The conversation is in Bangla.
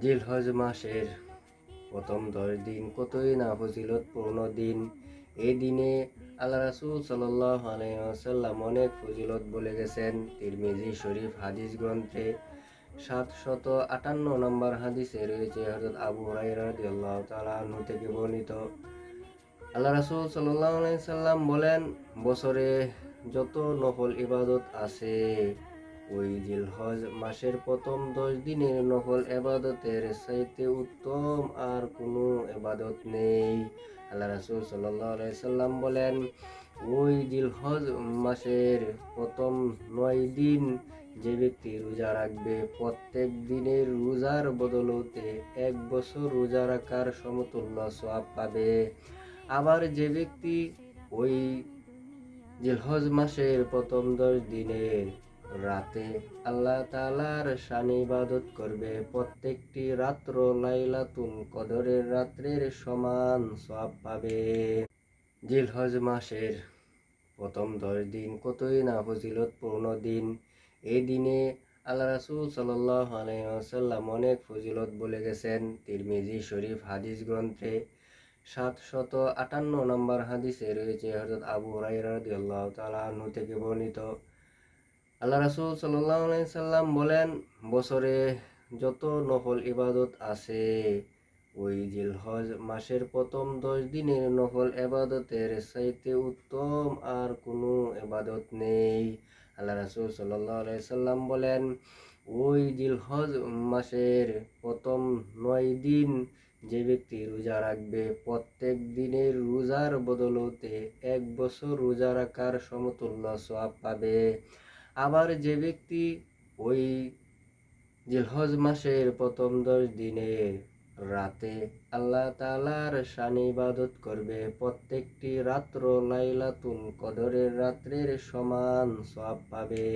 জিলহজ মাসের প্রথম 10 দিন কতই না ফজিলতপূর্ণ দিন। এই দিনে আল্লাহ রাসূল সাল্লাল্লাহু আলাইহি ওয়াসাল্লাম অনেক ফজিলত বলে গেছেন। তিরমিজি শরীফ হাদিস গ্রন্থে 758 নম্বর হাদিসে রয়েছে হযরত আবু হুরায়রা রাদিয়াল্লাহু তাআলা আনহু থেকে বর্ণিত। আল্লাহ রাসূল সাল্লাল্লাহু আলাইহি সাল্লাম বলেন, বছরে যত নফল ইবাদত আছে, ওই জিলহজ মাসের প্রথম 10 দিনের নফল ইবাদতের চাইতে উত্তম আর কোনো ইবাদত নেই। আল্লাহ রাসূল সাল্লাল্লাহু আলাইহি সাল্লাম বলেন, ওই জিলহজ মাসের প্রথম 9 দিন যে ব্যক্তি রোজা রাখবে, প্রত্যেক দিনের রোজার বদলতে 1 বছর রোজা রাখার সমতুল্য সওয়াব পাবে। আবার যে ব্যক্তি ওই জিলহজ মাসের প্রথম 10 দিনের রাতে আল্লাহ তাআলার শানে ইবাদত করবে, প্রত্যেকটি রাত্র লাইলাতুল কদরের রাত্রের সমান সওয়াব পাবে। জিলহজ মাসের প্রথম 10 দিন কতই না ফজিলতপূর্ণ দিন। এই দিনে আল্লাহ রাসূল সাল্লাল্লাহু আলাইহি ওয়াসাল্লাম অনেক ফজিলত বলে গেছেন। তিরমিজি শরীফ হাদিস গ্রন্থে 758 নম্বর হাদিসে রয়েছে হযরত আবু হুরায়রা রাদিয়াল্লাহু তাআলা আনহু থেকে বর্ণিত। আল্লাহ রাসূল সাল্লাল্লাহু আলাইহি সাল্লাম বলেন, বছরে যত নফল ইবাদত আছে, ওই জিলহজ মাসের প্রথম 10 দিনের নফল ইবাদতের চাইতে উত্তম আর কোনো ইবাদত নেই। আল্লাহ রাসূল সাল্লাল্লাহু আলাইহি সাল্লাম বলেন, ওই জিলহজ মাসের প্রথম 9 দিন যে ব্যক্তি রোজা রাখবে, প্রত্যেক দিনের রোজার বদলতে 1 বছর রোজা রাখার সমতুল্য সওয়াব পাবে। আবার যে ব্যক্তি ওই জিলহজ মাসের প্রথম 10 দিনের রাতে আল্লাহ তাআলার শানে ইবাদত করবে, প্রত্যেকটি রাত্র লাইলাতুল কদরের রাত্রের সমান সওয়াব পাবে।